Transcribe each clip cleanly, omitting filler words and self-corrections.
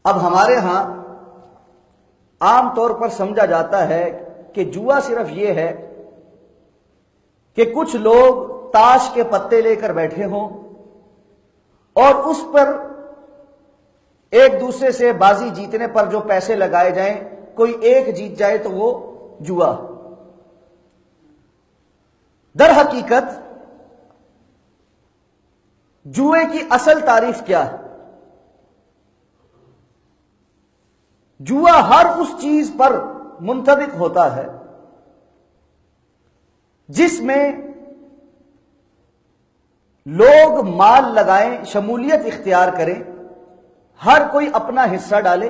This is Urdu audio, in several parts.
اب ہمارے ہاں عام طور پر سمجھا جاتا ہے کہ جوا صرف یہ ہے کہ کچھ لوگ تاش کے پتے لے کر بیٹھے ہوں اور اس پر ایک دوسرے سے بازی جیتنے پر جو پیسے لگائے جائیں، کوئی ایک جیت جائے تو وہ جوا۔ در حقیقت جوئے کی اصل تعریف کیا ہے؟ جوا ہر اس چیز پر منطبق ہوتا ہے جس میں لوگ مال لگائیں، شمولیت اختیار کریں، ہر کوئی اپنا حصہ ڈالے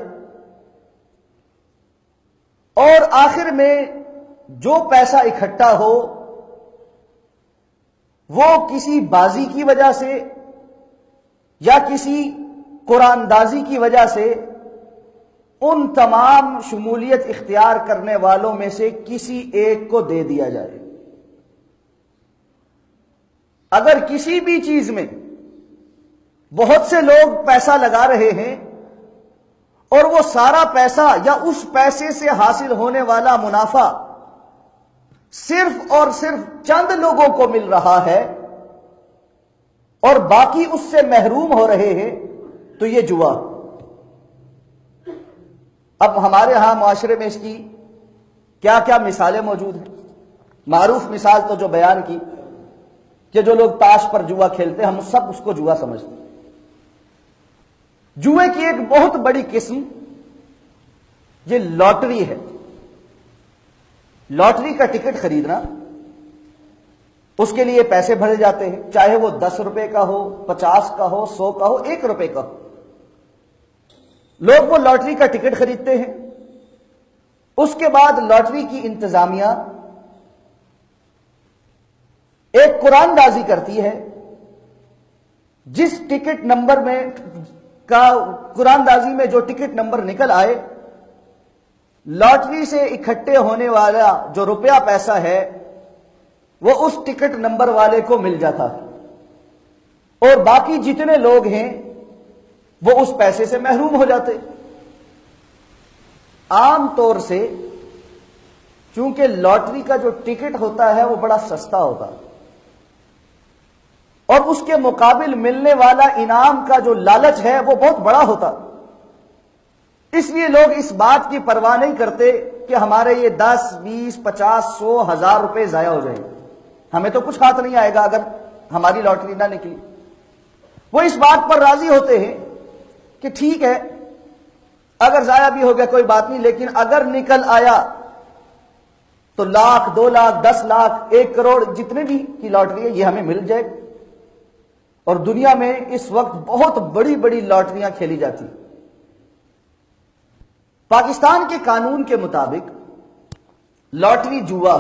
اور آخر میں جو پیسہ اکٹھا ہو وہ کسی بازی کی وجہ سے یا کسی قرآن اندازی کی وجہ سے ان تمام شمولیت اختیار کرنے والوں میں سے کسی ایک کو دے دیا جائے۔ اگر کسی بھی چیز میں بہت سے لوگ پیسہ لگا رہے ہیں اور وہ سارا پیسہ یا اس پیسے سے حاصل ہونے والا منافع صرف اور صرف چند لوگوں کو مل رہا ہے اور باقی اس سے محروم ہو رہے ہیں تو یہ جوا۔ اب ہمارے ہاں معاشرے میں اس کی کیا کیا مثالیں موجود ہیں؟ معروف مثال تو جو بیان کی کہ جو لوگ تاش پر جوا کھیلتے ہیں، ہم سب اس کو جوا سمجھتے ہیں۔ جوئے کی ایک بہت بڑی قسم یہ لاٹری ہے۔ لاٹری کا ٹکٹ خریدنا، اس کے لیے پیسے بھرے جاتے ہیں، چاہے وہ 10 روپے کا ہو، 50 کا ہو، 100 کا ہو، 1 روپے کا ہو۔ لوگ وہ لاٹری کا ٹکٹ خریدتے ہیں۔ اس کے بعد لاٹری کی انتظامیہ ایک قرآن اندازی کرتی ہے، جس ٹکٹ نمبر میں کا قرآن اندازی میں جو ٹکٹ نمبر نکل آئے، لاٹری سے اکٹھے ہونے والا جو روپیہ پیسہ ہے وہ اس ٹکٹ نمبر والے کو مل جاتا ہے اور باقی جتنے لوگ ہیں وہ اس پیسے سے محروم ہو جاتے۔ عام طور سے چونکہ لاٹری کا جو ٹکٹ ہوتا ہے وہ بڑا سستا ہوتا اور اس کے مقابل ملنے والا انعام کا جو لالچ ہے وہ بہت بڑا ہوتا، اس لیے لوگ اس بات کی پرواہ نہیں کرتے کہ ہمارے یہ 10 20 50 100 1000 روپے ضائع ہو جائیں، ہمیں تو کچھ ہاتھ نہیں آئے گا اگر ہماری لاٹری نہ نکلی۔ وہ اس بات پر راضی ہوتے ہیں کہ ٹھیک ہے اگر ضائع بھی ہو گیا کوئی بات نہیں، لیکن اگر نکل آیا تو 1,00,000 2,00,000 10 لاکھ 1 کروڑ جتنے بھی کی لاٹری ہے یہ ہمیں مل جائے۔ اور دنیا میں اس وقت بہت بڑی بڑی لاٹریاں کھیلی جاتی۔ پاکستان کے قانون کے مطابق لاٹری جوا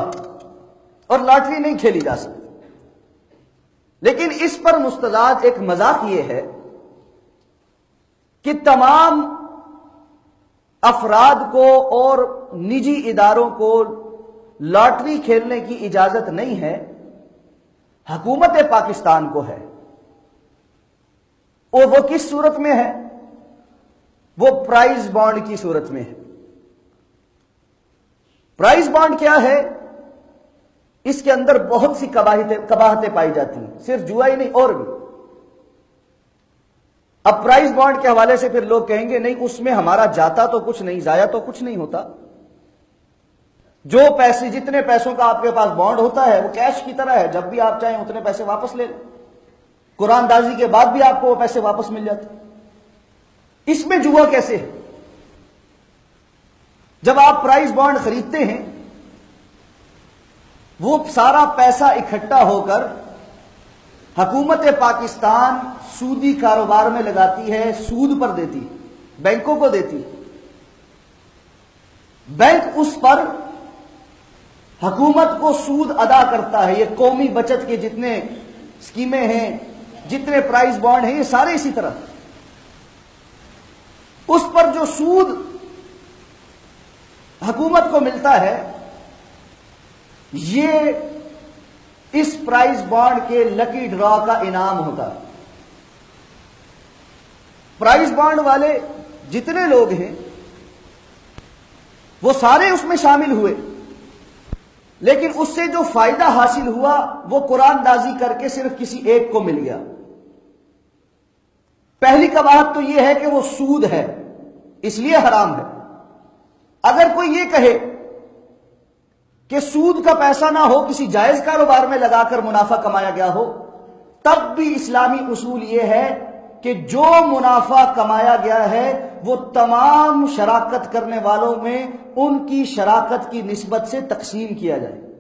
اور لاٹری نہیں کھیلی جا سکتی، لیکن اس پر مستزاد ایک مذاق یہ ہے کہ تمام افراد کو اور نجی اداروں کو لاٹری کھیلنے کی اجازت نہیں ہے، حکومت پاکستان کو ہے۔ اور وہ کس صورت میں ہے؟ وہ پرائز بانڈ کی صورت میں ہے۔ پرائز بانڈ کیا ہے؟ اس کے اندر بہت سی قباحتیں پائی جاتی ہیں، صرف جوا ہی نہیں اور بھی۔ اب پرائز بانڈ کے حوالے سے پھر لوگ کہیں گے نہیں اس میں ہمارا جاتا تو کچھ نہیں، ضائع تو کچھ نہیں ہوتا، جو پیسے جتنے پیسوں کا آپ کے پاس بانڈ ہوتا ہے وہ کیش کی طرح ہے، جب بھی آپ چاہیں اتنے پیسے واپس لے لیں، قرآن اندازی کے بعد بھی آپ کو وہ پیسے واپس مل جاتے۔ اس میں جوا کیسے ہے؟ جب آپ پرائز بانڈ خریدتے ہیں وہ سارا پیسہ اکٹھا ہو کر حکومت پاکستان سودی کاروبار میں لگاتی ہے، سود پر دیتی، بینکوں کو دیتی، بینک اس پر حکومت کو سود ادا کرتا ہے۔ یہ قومی بچت کے جتنے اسکیمیں ہیں، جتنے پرائز بانڈ ہیں، یہ سارے اسی طرح۔ اس پر جو سود حکومت کو ملتا ہے یہ اس پرائز بانڈ کے لکی ڈرا کا انعام ہوتا ہے۔ پرائز بانڈ والے جتنے لوگ ہیں وہ سارے اس میں شامل ہوئے، لیکن اس سے جو فائدہ حاصل ہوا وہ قرآن دازی کر کے صرف کسی ایک کو مل گیا۔ پہلی قباحت تو یہ ہے کہ وہ سود ہے، اس لیے حرام ہے۔ اگر کوئی یہ کہے کہ سود کا پیسہ نہ ہو، کسی جائز کاروبار میں لگا کر منافع کمایا گیا ہو، تب بھی اسلامی اصول یہ ہے کہ جو منافع کمایا گیا ہے وہ تمام شراکت کرنے والوں میں ان کی شراکت کی نسبت سے تقسیم کیا جائے۔